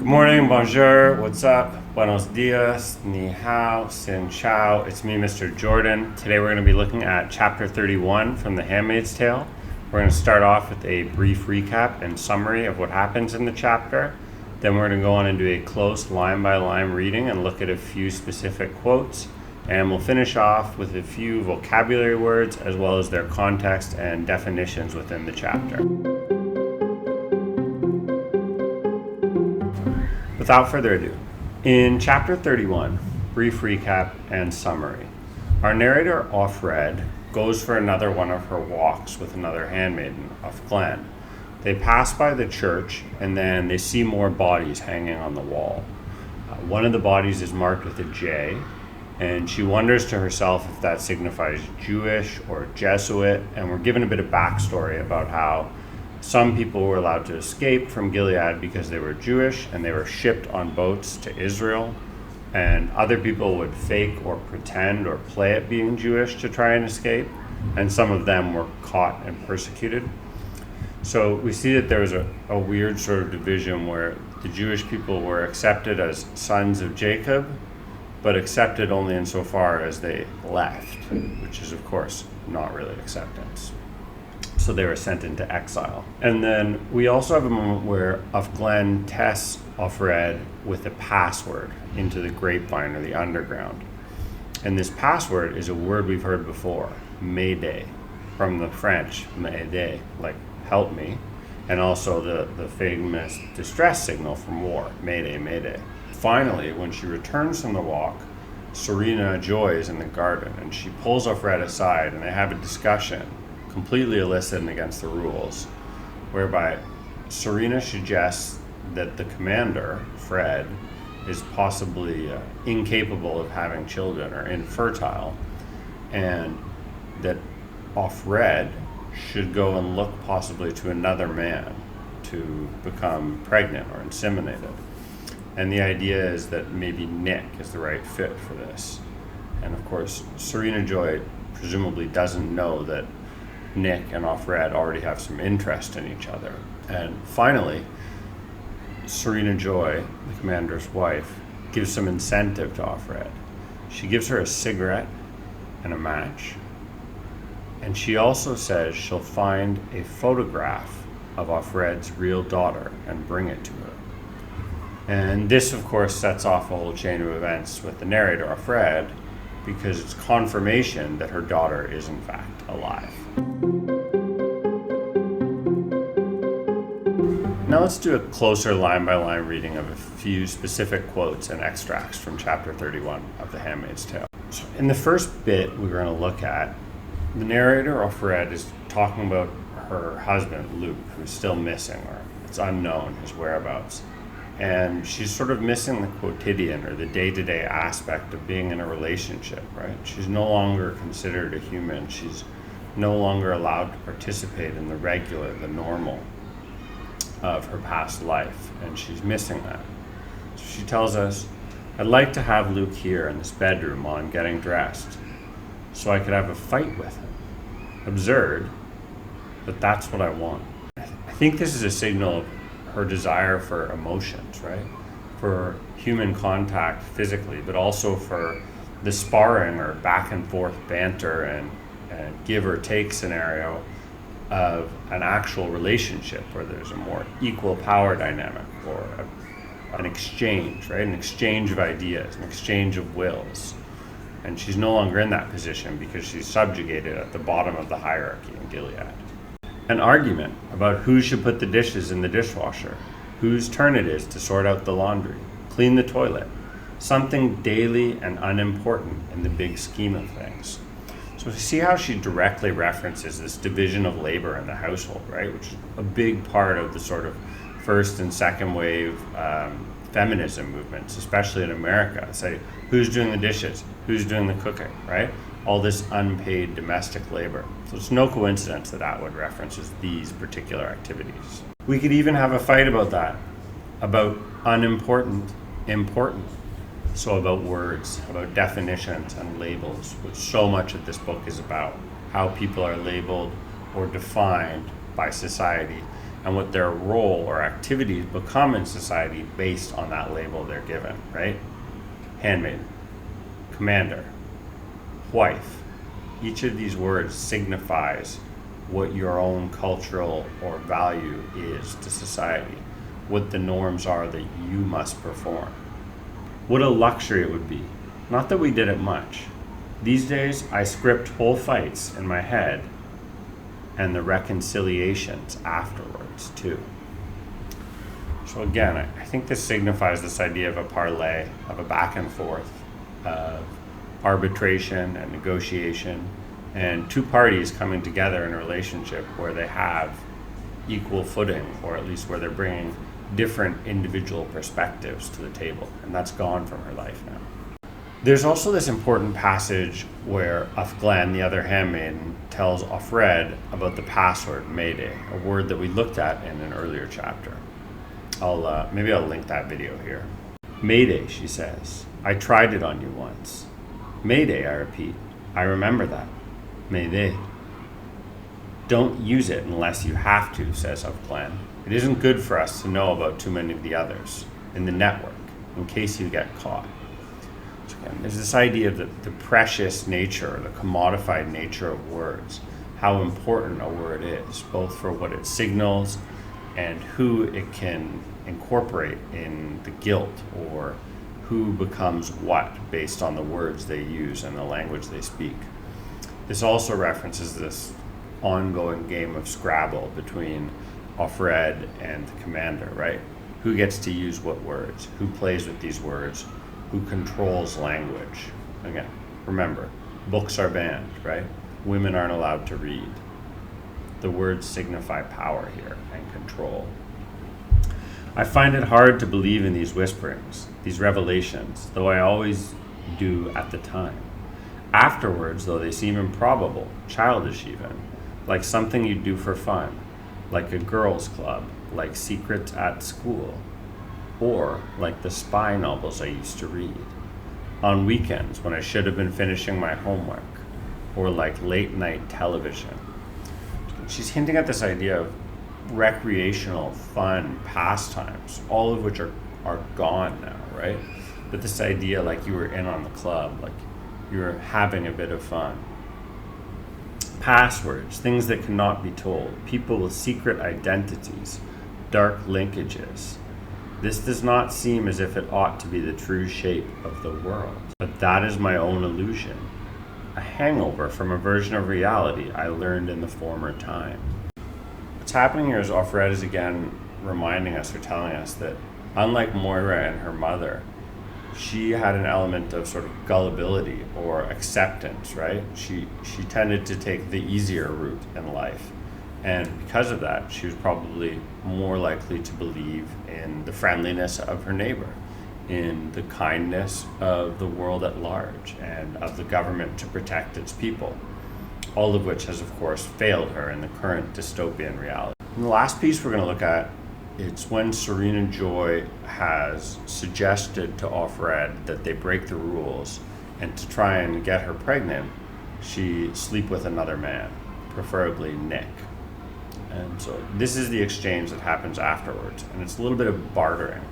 Good morning, bonjour, what's up, buenos dias, ni hao, sin chao. It's me, Mr. Jordan. Today we're going to be looking at chapter 31 from The Handmaid's Tale. We're going to start off with a brief recap and summary of what happens in the chapter. Then we're going to go on and do a close line-by-line reading and look at a few specific quotes. And we'll finish off with a few vocabulary words as well as their context and definitions within the chapter. Without further ado, in chapter 31, brief recap and summary. Our narrator, Offred, goes for another one of her walks with another handmaiden, Offglen. They pass by the church and then they see more bodies hanging on the wall. One of the bodies is marked with a J, and she wonders to herself if that signifies Jewish or Jesuit, and we're given a bit of backstory about how some people were allowed to escape from Gilead because they were Jewish and they were shipped on boats to Israel, and other people would fake or pretend or play at being Jewish to try and escape, and some of them were caught and persecuted. So we see that there was a weird sort of division where the Jewish people were accepted as sons of Jacob, but accepted only insofar as they left, which is of course not really acceptance. So they were sent into exile. And then we also have a moment where Offglen tests Offred with a password into the grapevine or the underground. And this password is a word we've heard before, Mayday, from the French, Mayday, like help me, and also the famous distress signal from war, Mayday, Mayday. Finally, when she returns from the walk, Serena Joy is in the garden and she pulls Offred aside and they have a discussion, completely illicit and against the rules, whereby Serena suggests that the commander, Fred, is possibly incapable of having children or infertile, and that Offred should go and look possibly to another man to become pregnant or inseminated. And the idea is that maybe Nick is the right fit for this. And of course, Serena Joy presumably doesn't know that Nick and Offred already have some interest in each other. And finally, Serena Joy, the commander's wife, gives some incentive to Offred. She gives her a cigarette and a match. And she also says she'll find a photograph of Offred's real daughter and bring it to her. And this, of course, sets off a whole chain of events with the narrator, Offred, because it's confirmation that her daughter is in fact alive. Now let's do a closer line-by-line reading of a few specific quotes and extracts from chapter 31 of The Handmaid's Tale. So in the first bit we're going to look at, the narrator, Offred, is talking about her husband, Luke, who's still missing, or it's unknown his whereabouts. And she's sort of missing the quotidian or the day-to-day aspect of being in a relationship, right? She's no longer considered a human. She's no longer allowed to participate in the regular, the normal of her past life, and she's missing that. So she tells us, I'd like to have Luke here in this bedroom while I'm getting dressed, so I could have a fight with him. Absurd, but that's what I want. I think this is a signal of her desire for emotions, right? For human contact physically, but also for the sparring or back and forth banter and give or take scenario of an actual relationship where there's a more equal power dynamic or an exchange, right? An exchange of ideas, an exchange of wills. And she's no longer in that position because she's subjugated at the bottom of the hierarchy in Gilead. An argument about who should put the dishes in the dishwasher, whose turn it is to sort out the laundry, clean the toilet, something daily and unimportant in the big scheme of things. So see how she directly references this division of labor in the household, right? Which is a big part of the sort of first and second wave feminism movements, especially in America. Say, who's doing the dishes? Who's doing the cooking, right? All this unpaid domestic labor. So it's no coincidence that Atwood references these particular activities. We could even have a fight about that, about unimportant, important. So about words, about definitions and labels, which so much of this book is about, how people are labeled or defined by society and what their role or activities become in society based on that label they're given, right? Handmaid, commander, wife. Each of these words signifies what your own cultural or value is to society, what the norms are that you must perform. What a luxury it would be. Not that we did it much. These days, I script whole fights in my head and the reconciliations afterwards, too. So again, I think this signifies this idea of a parlay, of a back and forth, of arbitration and negotiation, and two parties coming together in a relationship where they have equal footing, or at least where they're bringing different individual perspectives to the table. And that's gone from her life now. There's also this important passage where Glen, the other handmaiden, tells Offred about the password Mayday, a word that we looked at in an earlier chapter. Maybe I'll link that video here. Mayday, she says. I tried it on you once. Mayday, I repeat. I remember that. Mayday. Don't use it unless you have to, says Glen. It isn't good for us to know about too many of the others in the network, in case you get caught. So again, there's this idea of the precious nature, the commodified nature of words, how important a word is, both for what it signals and who it can incorporate in the guilt, or who becomes what based on the words they use and the language they speak. This also references this ongoing game of Scrabble between Offred and the commander, right? Who gets to use what words? Who plays with these words? Who controls language? Again, remember, books are banned, right? Women aren't allowed to read. The words signify power here and control. I find it hard to believe in these whisperings, these revelations, though I always do at the time. Afterwards, though, they seem improbable, childish even, like something you'd do for fun, like a girls' club, like secrets at school, or like the spy novels I used to read, on weekends when I should have been finishing my homework, or like late-night television. She's hinting at this idea of recreational, fun pastimes, all of which are gone now, right? But this idea like you were in on the club, like you were having a bit of fun. Passwords, things that cannot be told, people with secret identities, dark linkages. This does not seem as if it ought to be the true shape of the world, but that is my own illusion, a hangover from a version of reality I learned in the former time. What's happening here is Offred is again reminding us or telling us that unlike Moira and her mother, she had an element of sort of gullibility or acceptance, right? She tended to take the easier route in life. And because of that, she was probably more likely to believe in the friendliness of her neighbor, in the kindness of the world at large, and of the government to protect its people. All of which has, of course, failed her in the current dystopian reality. And the last piece we're going to look at, it's when Serena Joy has suggested to Offred that they break the rules, and to try and get her pregnant, she sleep with another man, preferably Nick. And so this is the exchange that happens afterwards, and it's a little bit of bartering,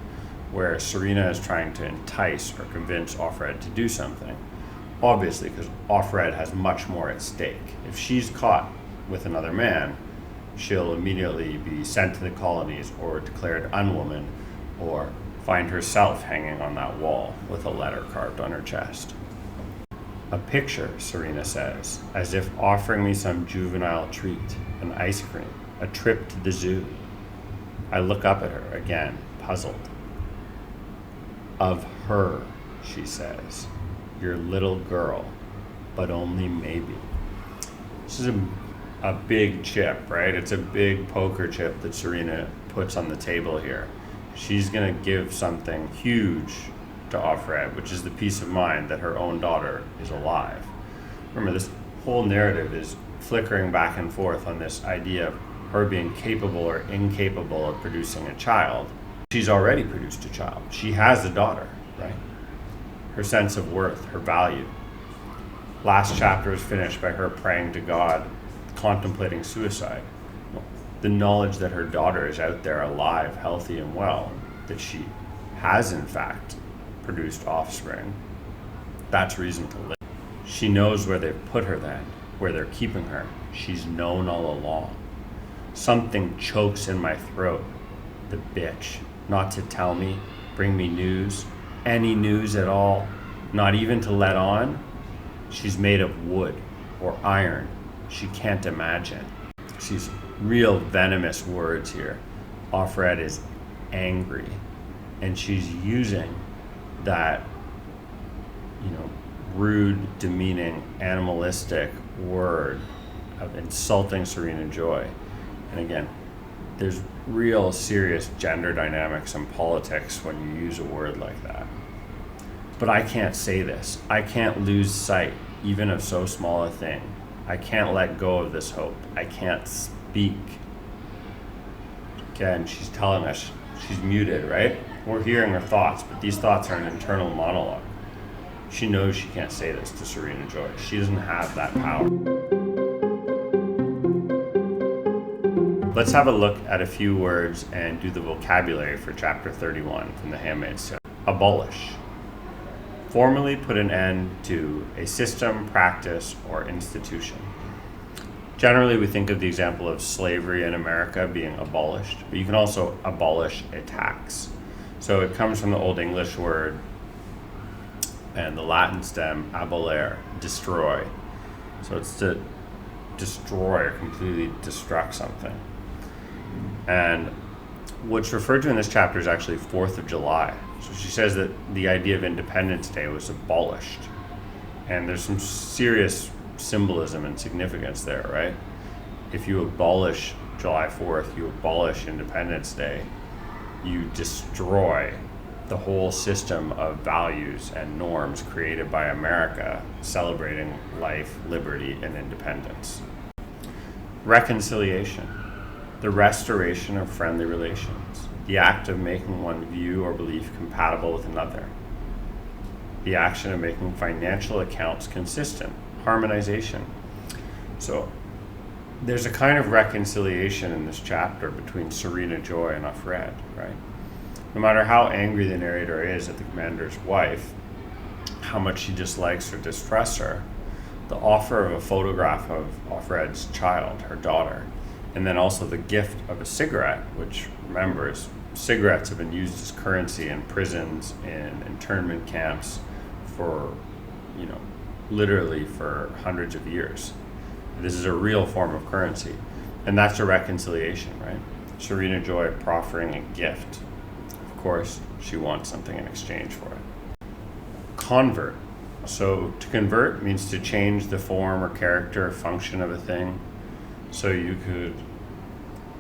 where Serena is trying to entice or convince Offred to do something, obviously because Offred has much more at stake. If she's caught with another man, she'll immediately be sent to the colonies or declared unwoman, or find herself hanging on that wall with a letter carved on her chest. A picture, Serena says, as if offering me some juvenile treat, an ice cream, a trip to the zoo. I look up at her again, puzzled. Of her, she says, your little girl, but only maybe. This is a big chip, right? It's a big poker chip that Serena puts on the table here. She's going to give something huge to Offred, which is the peace of mind that her own daughter is alive. Remember, this whole narrative is flickering back and forth on this idea of her being capable or incapable of producing a child. She's already produced a child. She has a daughter, right? Her sense of worth, her value. Last chapter is finished by her praying to God, contemplating suicide. the knowledge that her daughter is out there alive, healthy, and well, that she has in fact produced offspring, that's reason to live. She knows where they've put her then, where they're keeping her. She's known all along. Something chokes in my throat. The bitch. Not to tell me, bring me news, any news at all, not even to let on. She's made of wood or iron. She can't imagine. She's real venomous words here. Offred is angry, and she's using that, rude, demeaning, animalistic word of insulting Serena Joy. And again, there's real serious gender dynamics and politics when you use a word like that. But I can't say this. I can't lose sight, even of so small a thing. I can't let go of this hope. I can't speak. Again, she's telling us she's muted, right? We're hearing her thoughts, but these thoughts are an internal monologue. She knows she can't say this to Serena Joy. She doesn't have that power. Let's have a look at a few words and do the vocabulary for chapter 31 from the Handmaid's Tale. Abolish. Formally put an end to a system, practice, or institution. Generally, we think of the example of slavery in America being abolished, but you can also abolish a tax. So it comes from the Old English word and the Latin stem abolere, destroy. So it's to destroy or completely destruct something. And what's referred to in this chapter is actually 4th of July. So she says that the idea of Independence Day was abolished. And there's some serious symbolism and significance there, right? If you abolish July 4th, you abolish Independence Day, you destroy the whole system of values and norms created by America celebrating life, liberty, and independence. Reconciliation. The restoration of friendly relations, the act of making one view or belief compatible with another, the action of making financial accounts consistent, harmonization. So there's a kind of reconciliation in this chapter between Serena Joy and Offred, right? No matter how angry the narrator is at the commander's wife, how much she dislikes or distrusts her, the offer of a photograph of Offred's child, her daughter, and then also the gift of a cigarette, which, remember, cigarettes have been used as currency in prisons, in internment camps for, literally for hundreds of years. This is a real form of currency. And that's a reconciliation, right? Serena Joy proffering a gift. Of course, she wants something in exchange for it. Convert. So to convert means to change the form or character or function of a thing. So you could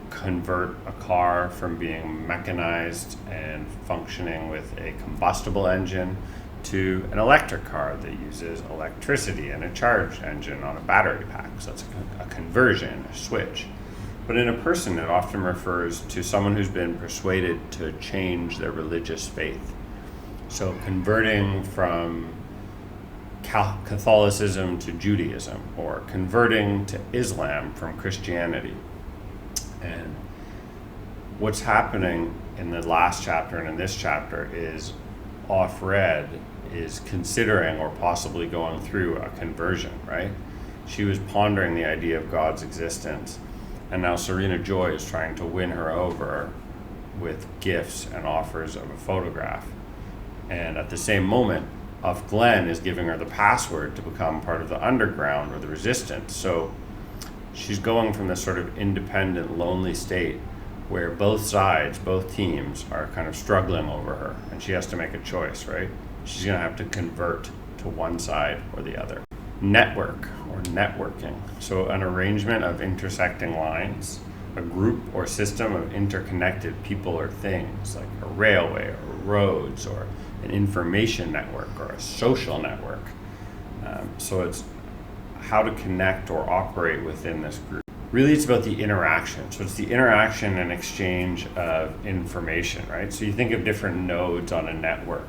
convert a car from being mechanized and functioning with a combustible engine to an electric car that uses electricity and a charged engine on a battery pack. So it's a conversion, a switch. But in a person, it often refers to someone who's been persuaded to change their religious faith. So converting from Catholicism to Judaism, or converting to Islam from Christianity. And what's happening in the last chapter and in this chapter is Offred is considering or possibly going through a conversion, right? She was pondering the idea of God's existence, and now Serena Joy is trying to win her over with gifts and offers of a photograph. And at the same moment, Glenn is giving her the password to become part of the underground or the resistance. So she's going from this sort of independent, lonely state where both sides, both teams are kind of struggling over her, and she has to make a choice, right? She's going to have to convert to one side or the other. Network or networking. So an arrangement of intersecting lines, a group or system of interconnected people or things, like a railway or roads or an information network or a social network. So it's how to connect or operate within this group. Really, it's about the interaction. So it's the interaction and exchange of information, right? So you think of different nodes on a network,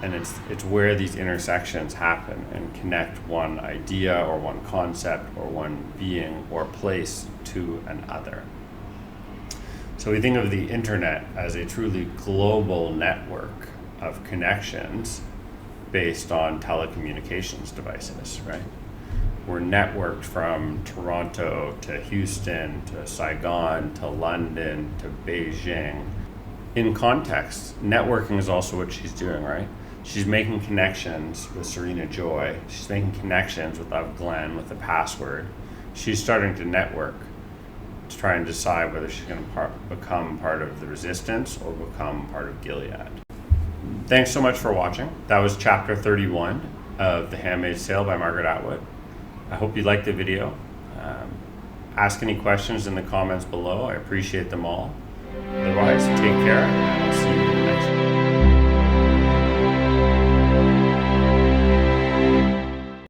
and it's where these intersections happen and connect one idea or one concept or one being or place to another. So we think of the internet as a truly global network of connections based on telecommunications devices, right? We're networked from Toronto to Houston to Saigon to London to Beijing. In context, networking is also what she's doing, right? She's making connections with Serena Joy. She's making connections with Glenn with the password. She's starting to network to try and decide whether she's going to become part of the resistance or become part of Gilead. Thanks so much for watching. That was chapter 31 of The Handmaid's Tale by Margaret Atwood. I hope you liked the video. Ask any questions in the comments below. I appreciate them all. Otherwise, take care, and I'll see you next time.